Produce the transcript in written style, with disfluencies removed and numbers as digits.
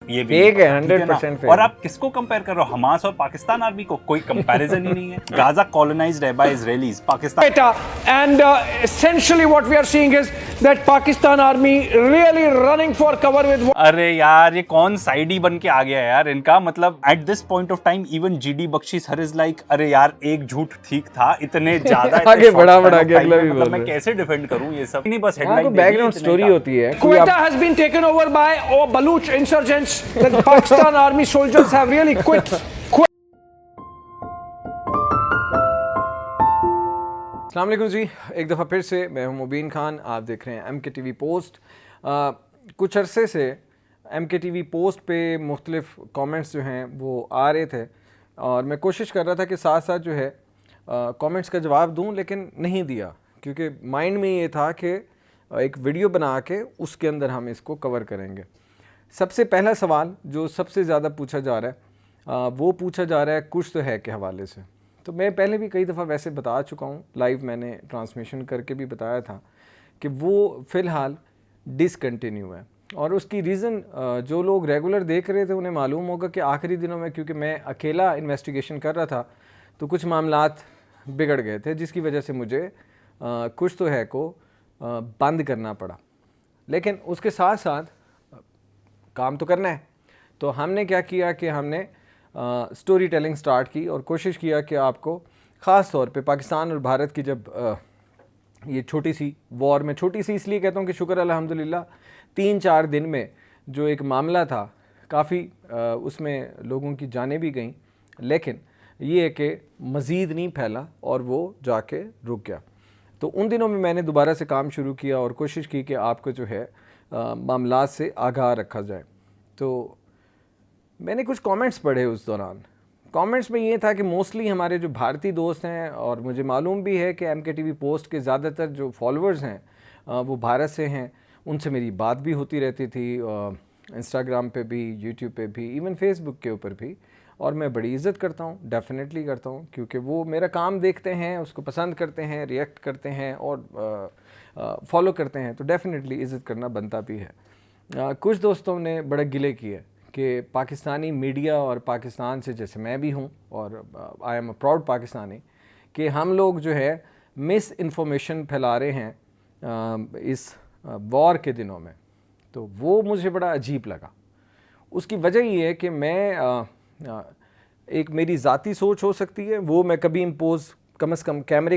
ये भी फेक है, ठीक ना? 100% फेक। और आप किसको कंपेयर कर रहे हो, हमास और पाकिस्तान आर्मी को? कोई कंपैरिजन ही नहीं है। गाजा कॉलोनाइज्ड है by Israelis, Pakistan and essentially what we are seeing is that Pakistan army really running for cover with अरे यार ये कौन साइड ही बन के आ गया यार इनका, मतलब at this point of time even GD Bakshi sir is like अरे यार एक झूठ ठीक था, इतने ज्यादा आगे बढ़ा के अगला भी बोल मतलब मैं रहे। कैसे डिफेंड करूं ये सब? नहीं बस हाँ, हेडलाइन कोई बैकग्राउंड स्टोरी होती है। Quetta has been taken over by Baluch insurgents. The Pakistan army soldiers have really quit. अस्सलाम वालेकुम जी, एक दफ़ा फिर से मैं हूं मुबीन खान, आप देख रहे हैं MKTV पोस्ट। कुछ अरसे से MKTV पोस्ट पे मुख्तलिफ कमेंट्स जो हैं वो आ रहे थे और मैं कोशिश कर रहा था कि साथ साथ जो है कमेंट्स का जवाब दूं, लेकिन नहीं दिया क्योंकि माइंड में ये था कि एक वीडियो बना के उसके अंदर हम इसको कवर करेंगे। सबसे पहला सवाल जो सबसे ज़्यादा पूछा जा रहा है वो पूछा जा रहा है कुछ तो है के हवाले से। तो मैं पहले भी कई दफ़ा वैसे बता चुका हूँ, लाइव मैंने ट्रांसमिशन करके भी बताया था कि वो फ़िलहाल डिसकंटिन्यू है। और उसकी रीज़न जो लोग रेगुलर देख रहे थे उन्हें मालूम होगा कि आखिरी दिनों में क्योंकि मैं अकेला इन्वेस्टिगेशन कर रहा था तो कुछ मामलात बिगड़ गए थे, जिसकी वजह से मुझे कुछ तो है को बंद करना पड़ा। लेकिन उसके साथ साथ काम तो करना है, तो हमने क्या किया कि हमने स्टोरी टेलिंग स्टार्ट की और कोशिश किया कि आपको ख़ास तौर पे पाकिस्तान और भारत की जब ये छोटी सी वॉर में, छोटी सी इसलिए कहता हूँ कि शुक्र अल्हम्दुलिल्लाह 3-4 दिन में जो एक मामला था काफ़ी उसमें लोगों की जानें भी गईं, लेकिन ये है कि मज़ीद नहीं फैला और वो जाके रुक गया। तो उन दिनों में मैंने दोबारा से काम शुरू किया और कोशिश की कि आपको जो है मामलात से आगाह रखा जाए। तो मैंने कुछ कमेंट्स पढ़े उस दौरान। कमेंट्स में ये था कि मोस्टली हमारे जो भारतीय दोस्त हैं, और मुझे मालूम भी है कि MKTV पोस्ट के ज़्यादातर जो फॉलोअर्स हैं वो भारत से हैं, उनसे मेरी बात भी होती रहती थी इंस्टाग्राम पे भी, यूट्यूब पे भी, इवन फेसबुक के ऊपर भी। और मैं बड़ी इज़्ज़त करता हूँ, डेफिनेटली करता हूँ, क्योंकि वो मेरा काम देखते हैं, उसको पसंद करते हैं, रिएक्ट करते हैं और फॉलो करते हैं, तो डेफिनेटली इज़्ज़त करना बनता भी है। कुछ दोस्तों ने बड़ा गिले किए कि पाकिस्तानी मीडिया और पाकिस्तान से, जैसे मैं भी हूँ और I am a proud Pakistani, कि हम लोग जो है मिस इन्फॉर्मेशन फैला रहे हैं इस वॉर के दिनों में। तो वो मुझे बड़ा अजीब लगा। उसकी वजह ये है कि मैं एक मेरी ज़ाती सोच हो सकती है, वो मैं कभी इम्पोज़ कम से कम कैमरे